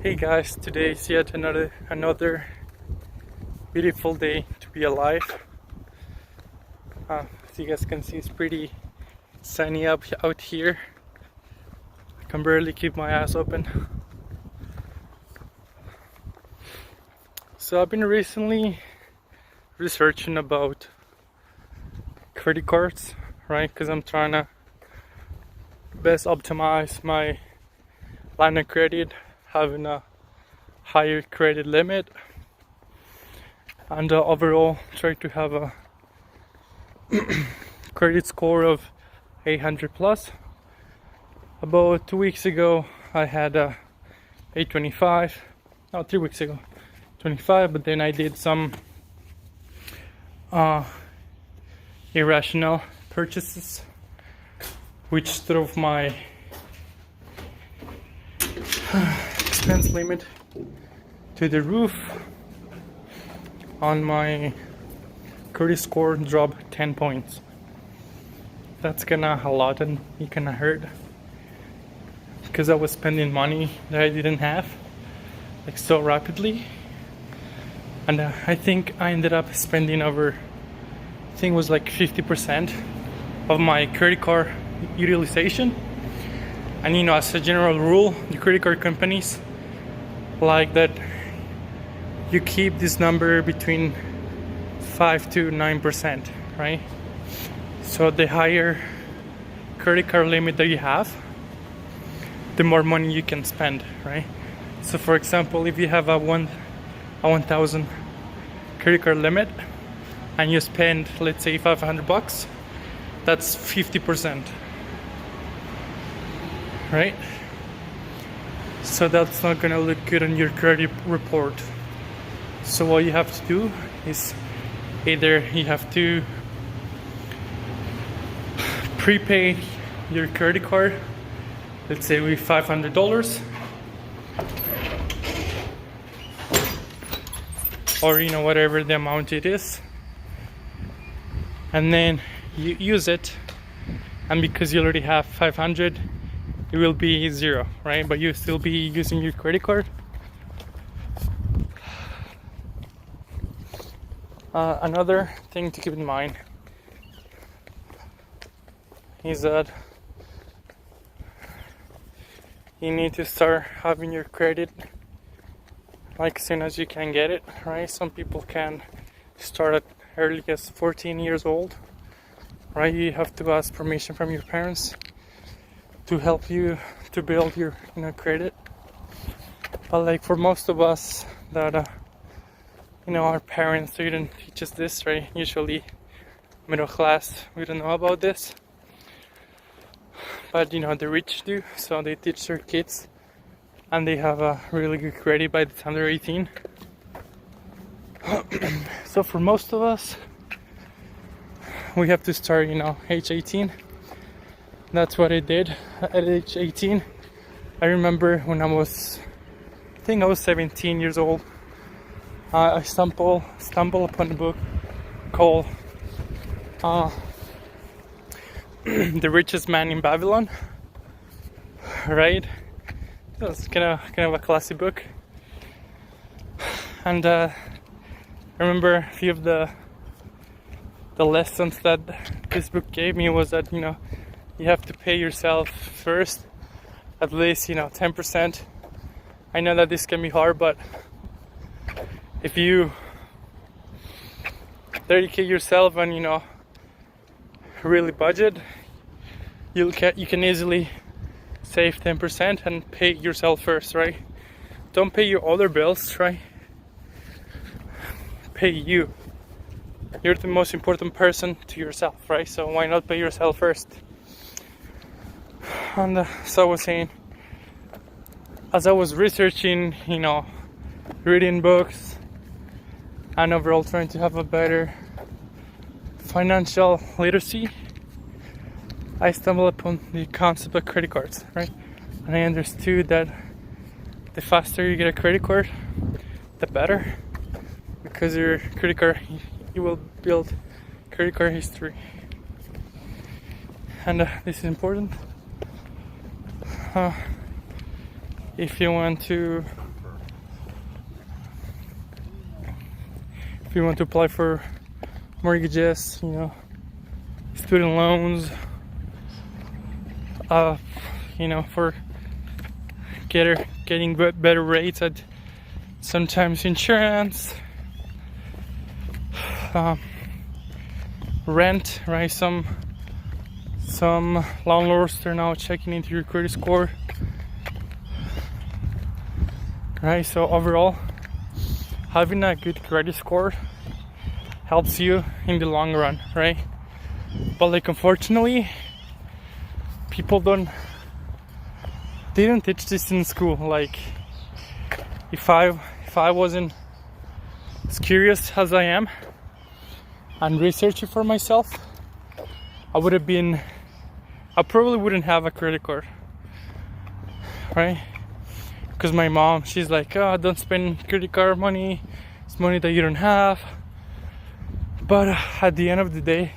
Hey guys, today is yet another beautiful day to be alive. As you guys can see, it's pretty sunny out here. I can barely keep my eyes open. So I've been recently researching about credit cards, right? Because I'm trying to best optimize my line of credit, having a higher credit limit, and overall try to have a credit score of 800 plus. About 2 weeks ago I had a 825, no, 3 weeks ago 25, but then I did some irrational purchases which drove my expense limit to the roof. On my credit score dropped 10 points. That's kinda a lot, and it kinda hurt because I was spending money that I didn't have like so rapidly, and I think I ended up spending over, I think it was like 50% of my credit card utilization. And you know, as a general rule, the credit card companies like that you keep this number between 5 to 9%, right? So the higher credit card limit that you have, the more money you can spend, right? So for example, if you have a 1,000 credit card limit and you spend, let's say, $500, that's 50%, right? So that's not gonna look good on your credit report. So what you have to do is either you have to prepay your credit card, let's say with $500, or you know, whatever the amount it is, and then you use it, and because you already have 500, it will be zero, right? But you still be using your credit card. Another thing to keep in mind is that you need to start having your credit like as soon as you can get it, right? Some people can start at early as 14 years old, right? You have to ask permission from your parents to help you to build your credit. But like for most of us that our parents didn't teach us this, right? Usually middle class, we don't know about this, but the rich do, so they teach their kids and they have a really good credit by the time they're 18. So for most of us, we have to start age 18. That's what I did at age 18. I remember when I was 17 years old, I stumbled upon a book called The Richest Man in Babylon, right? It was kind of a classic book, and I remember a few of the lessons that this book gave me was that you have to pay yourself first, at least 10%. I know that this can be hard, but if you dedicate yourself and really budget, you can easily save 10% and pay yourself first, right? Don't pay your other bills, right? Pay you. You're the most important person to yourself, right? So why not pay yourself first? And so I was saying, as I was researching, reading books, and overall trying to have a better financial literacy, I stumbled upon the concept of credit cards, right? And I understood that the faster you get a credit card, the better, because your credit card, you will build credit card history. And this is important if you want to you want to apply for mortgages, student loans, for getting better rates at sometimes insurance, rent, right? Some landlords are now checking into your credit score, right? So overall, having a good credit score helps you in the long run, right? But like, unfortunately, people they don't teach this in school. Like, if I wasn't as curious as I am and researching for myself, I probably wouldn't have a credit card, right? Because my mom, she's like, oh, don't spend credit card money, it's money that you don't have. But at the end of the day,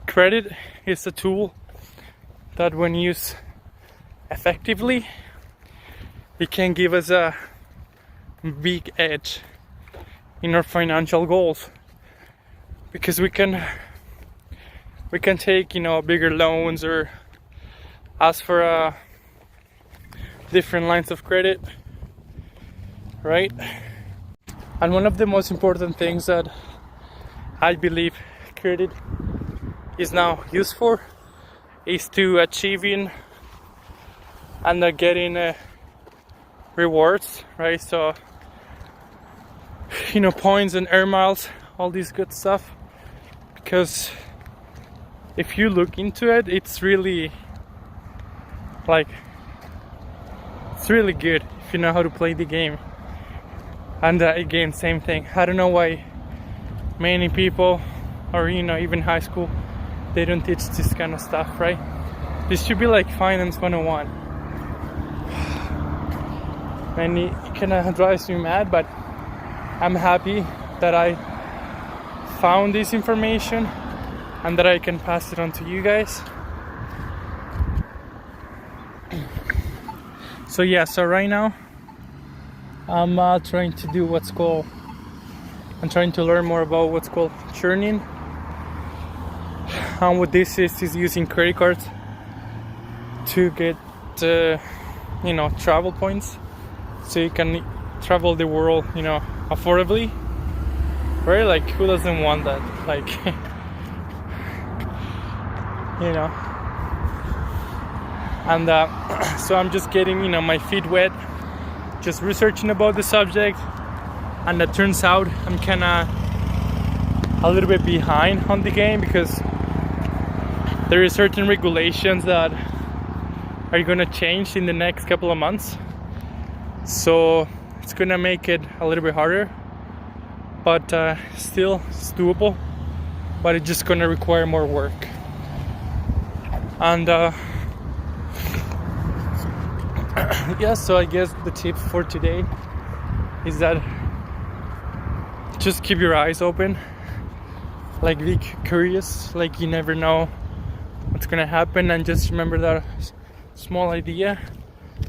credit is a tool that, when used effectively, it can give us a big edge in our financial goals, because we can take bigger loans or ask for different lines of credit, right? And one of the most important things that I believe credit is now used for is to achieving and getting rewards, right? So points and air miles, all this good stuff. Because if you look into it, it's really good if you know how to play the game. And again, same thing, I don't know why many people, or even high school, they don't teach this kind of stuff, right? This should be like finance 101. And it kind of drives me mad, but I'm happy that I found this information and that I can pass it on to you guys. So right now I'm trying to do I'm trying to learn more about what's called churning. And what this is using credit cards to get travel points, so you can travel the world affordably, right? Like, who doesn't want that? Like, and so I'm just getting my feet wet, just researching about the subject. And it turns out I'm kind of a little bit behind on the game, because there is certain regulations that are gonna change in the next couple of months. So it's gonna make it a little bit harder, but still it's doable. But it's just gonna require more work. And so I guess the tip for today is that just keep your eyes open, like, be curious, like, you never know what's gonna happen, and just remember that small idea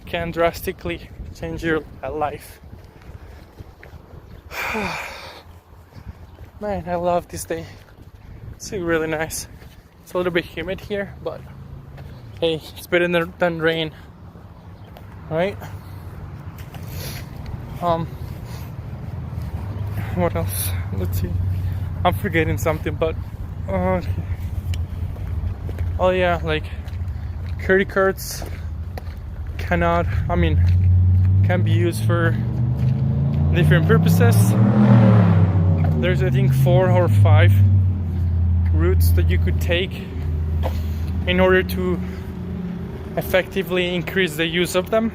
can drastically change your life. Man, I love this day. It's really nice. It's a little bit humid here, but hey, it's better than rain, right? What else? Let's see. I'm forgetting something, but okay. Oh yeah, like, credit cards can be used for different purposes. There's, I think, 4 or 5 routes that you could take in order to effectively increase the use of them.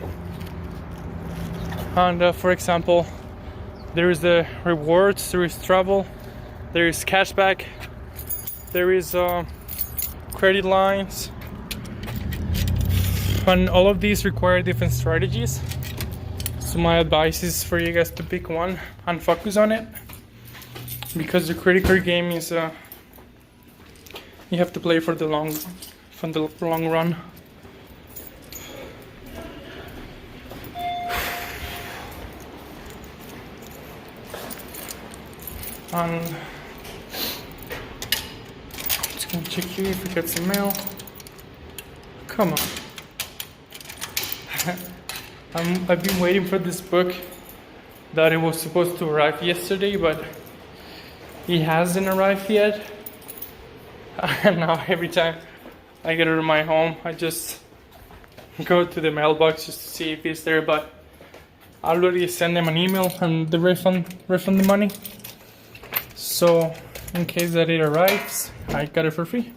And for example, there is the rewards, there is travel, there is cashback, there is credit lines, and all of these require different strategies. So my advice is for you guys to pick one and focus on it, because the credit card game is you have to play for the long run. And just gonna check here if we got some mail. Come on. I've been waiting for this book that it was supposed to arrive yesterday, but it hasn't arrived yet. And now every time I get out of my home, I just go to the mailbox just to see if it's there. But I already sent them an email and the refund the money. So in case that it arrives, I got it for free.